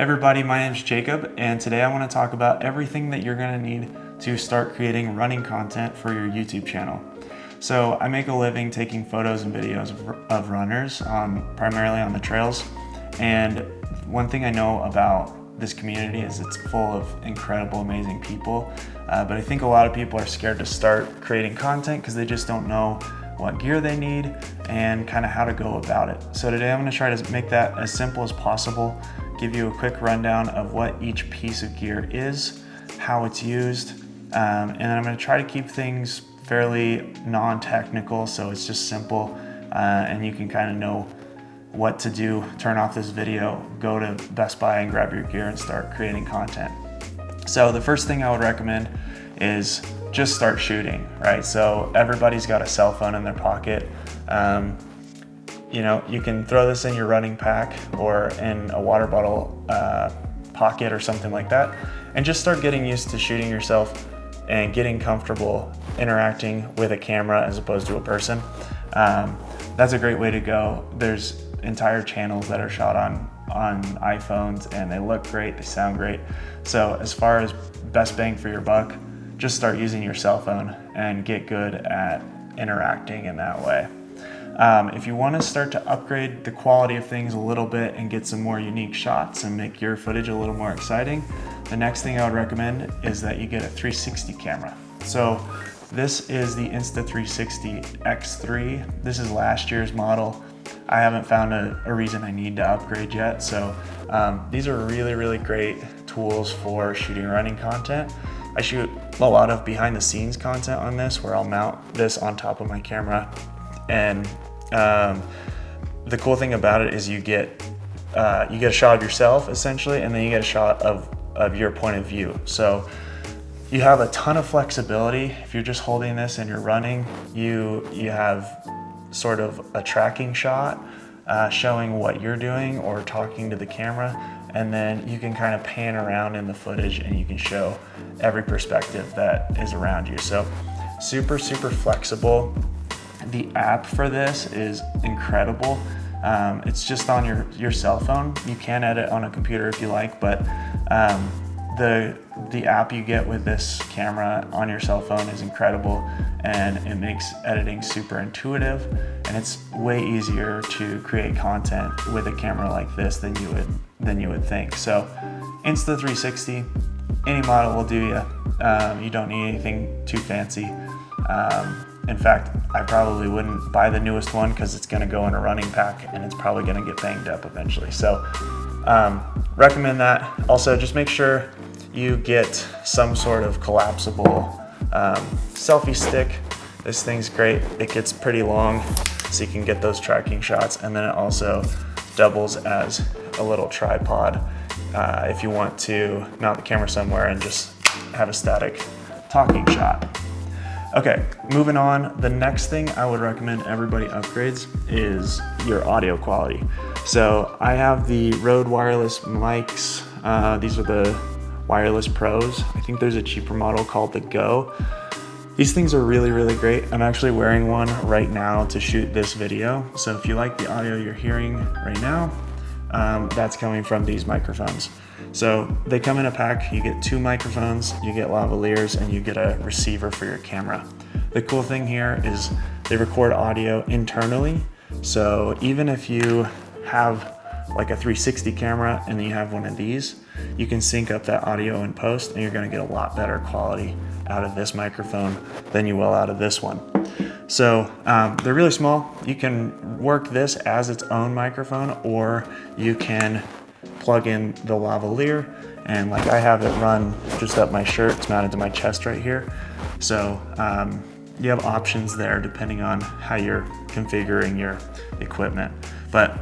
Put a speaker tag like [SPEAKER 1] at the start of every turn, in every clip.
[SPEAKER 1] Hey everybody, my name is Jacob, and today I want to talk about everything that you're going to need to start creating running content for your YouTube channel. So I make a living taking photos and videos of runners, primarily on the trails, and one thing I know about this community is it's full of incredible, amazing people, but I think a lot of people are scared to start creating content because they just don't know what gear they need and kind of how to go about it. So today I'm going to try to make that as simple as possible, give you a quick rundown of what each piece of gear is, how it's used, and then I'm going to try to keep things fairly non-technical, so it's just simple, and you can kind of know what to do. Turn off this video, go to Best Buy and grab your gear and start creating content. So the first thing I would recommend is just start shooting, right? So everybody's got a cell phone in their pocket. You can throw this in your running pack or in a water bottle pocket or something like that, and just start getting used to shooting yourself and getting comfortable interacting with a camera as opposed to a person. That's a great way to go. There's entire channels that are shot on iPhones, and they look great, they sound great. So as far as best bang for your buck, just start using your cell phone and get good at interacting in that way. If you want to start to upgrade the quality of things a little bit and get some more unique shots and make your footage a little more exciting, the next thing I would recommend is that you get a 360 camera. So this is the Insta360 X3. This is last year's model. I haven't found a reason I need to upgrade yet. So these are really, really great tools for shooting running content. I shoot a lot of behind the scenes content on this, where I'll mount this on top of my camera. And the cool thing about it is you get a shot of yourself essentially, and then you get a shot of your point of view. So you have a ton of flexibility. If you're just holding this and you're running, you have sort of a tracking shot showing what you're doing or talking to the camera, and then you can kind of pan around in the footage and you can show every perspective that is around you. So super, super flexible. The app for this is incredible. It's just on your cell phone. You can edit on a computer if you like, but the app you get with this camera on your cell phone is incredible, and it makes editing super intuitive, and it's way easier to create content with a camera like this than you would think. So Insta360, any model will do you. You don't need anything too fancy. In fact, I probably wouldn't buy the newest one because it's going to go in a running pack and it's probably going to get banged up eventually. So recommend that. Also, just make sure you get some sort of collapsible selfie stick. This thing's great. It gets pretty long, so you can get those tracking shots, and then it also doubles as a little tripod if you want to mount the camera somewhere and just have a static talking shot. Okay, moving on. The next thing I would recommend everybody upgrades is your audio quality. So I have the Rode wireless mics. These are the Wireless Pros. I think there's a cheaper model called the Go. These things are really, really great. I'm actually wearing one right now to shoot this video. So if you like the audio you're hearing right now, that's coming from these microphones. So they come in a pack. You get 2 microphones, you get lavaliers, and you get a receiver for your camera. The cool thing here is they record audio internally. So even if you have like a 360 camera and then you have one of these, you can sync up that audio in post, and you're going to get a lot better quality out of this microphone than you will out of this one. So they're really small. You can work this as its own microphone, or you can plug in the lavalier, and like I have it run just up my shirt. It's mounted to my chest right here. So you have options there depending on how you're configuring your equipment. But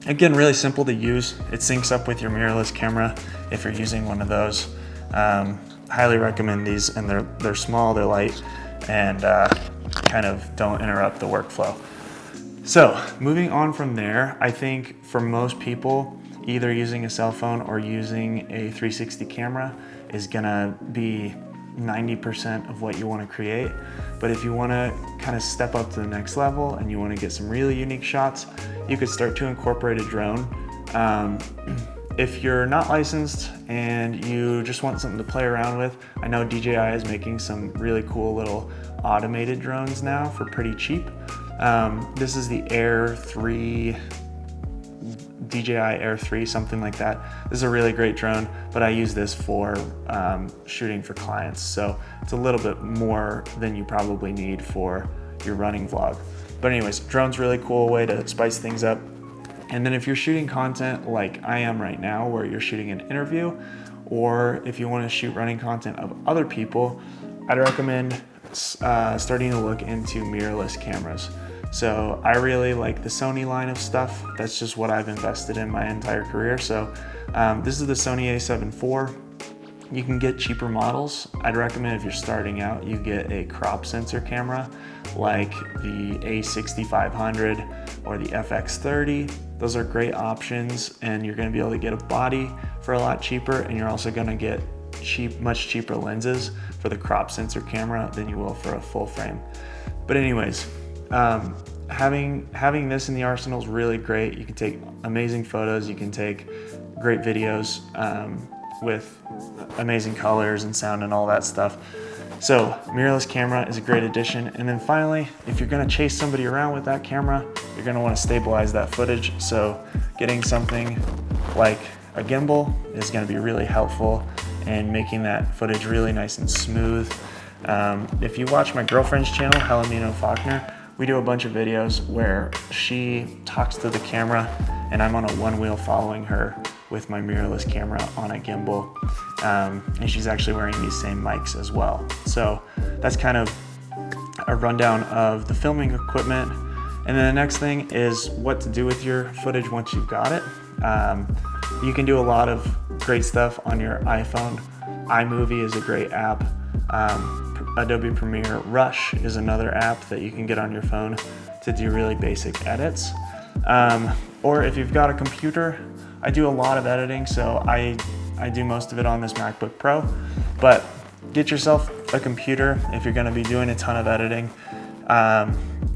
[SPEAKER 1] again, really simple to use. It syncs up with your mirrorless camera if you're using one of those. Highly recommend these, and they're small, they're light, and kind of don't interrupt the workflow. So moving on from there, I think for most people, either using a cell phone or using a 360 camera is gonna be 90% of what you want to create. But if you want to kind of step up to the next level and you want to get some really unique shots, you could start to incorporate a drone. if you're not licensed and you just want something to play around with, I know DJI is making some really cool little automated drones now for pretty cheap. This is the Air 3, DJI Air 3, something like that. This is a really great drone, but I use this for shooting for clients. So it's a little bit more than you probably need for your running vlog. But anyways, drone's really cool way to spice things up. And then if you're shooting content like I am right now, where you're shooting an interview, or if you want to shoot running content of other people, I'd recommend starting to look into mirrorless cameras. So I really like the Sony line of stuff. That's just what I've invested in my entire career. So this is the Sony a7 IV. You can get cheaper models. I'd recommend if you're starting out, you get a crop sensor camera like the a6500 or the FX30. Those are great options, and you're gonna be able to get a body for a lot cheaper, and you're also gonna get much cheaper lenses for the crop sensor camera than you will for a full frame. But anyways, having this in the arsenal is really great. You can take amazing photos, you can take great videos with amazing colors and sound and all that stuff. So mirrorless camera is a great addition. And then finally, if you're gonna chase somebody around with that camera, you're gonna wanna stabilize that footage. So getting something like a gimbal is gonna be really helpful in making that footage really nice and smooth. If you watch my girlfriend's channel, Helamino Faulkner, we do a bunch of videos where she talks to the camera and I'm on a one wheel following her with my mirrorless camera on a gimbal. And she's actually wearing these same mics as well. So that's kind of a rundown of the filming equipment. And then the next thing is what to do with your footage once you've got it. You can do a lot of great stuff on your iPhone. iMovie is a great app. Adobe Premiere Rush is another app that you can get on your phone to do really basic edits. Or if you've got a computer, I do a lot of editing, so I do most of it on this MacBook Pro, but get yourself a computer if you're gonna be doing a ton of editing.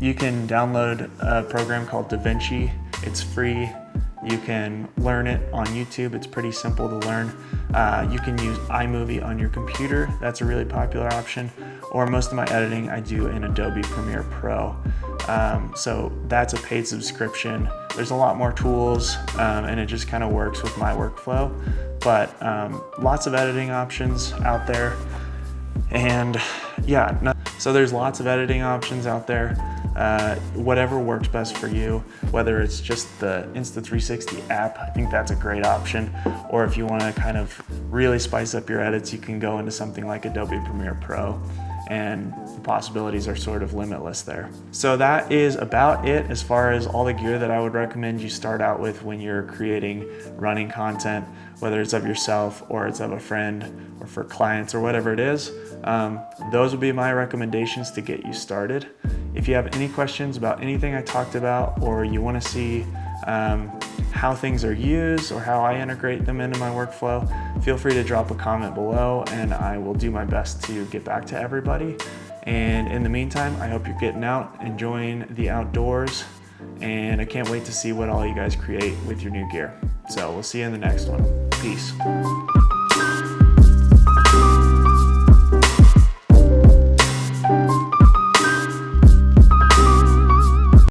[SPEAKER 1] You can download a program called DaVinci. It's free. You can learn it on YouTube. It's pretty simple to learn. You can use iMovie on your computer. That's a really popular option. Or most of my editing I do in Adobe Premiere Pro. So that's a paid subscription. There's a lot more tools and it just kind of works with my workflow. But lots of editing options out there. And yeah, so there's lots of editing options out there. Whatever works best for you, whether it's just the Insta360 app, I think that's a great option. Or if you want to kind of really spice up your edits, you can go into something like Adobe Premiere Pro, and the possibilities are sort of limitless there. So that is about it as far as all the gear that I would recommend you start out with when you're creating running content, whether it's of yourself or it's of a friend or for clients or whatever it is. Those would be my recommendations to get you started. If you have any questions about anything I talked about, or you want to see how things are used or how I integrate them into my workflow, feel free to drop a comment below and I will do my best to get back to everybody. And in the meantime, I hope you're getting out, enjoying the outdoors, and I can't wait to see what all you guys create with your new gear. So we'll see you in the next one. Peace.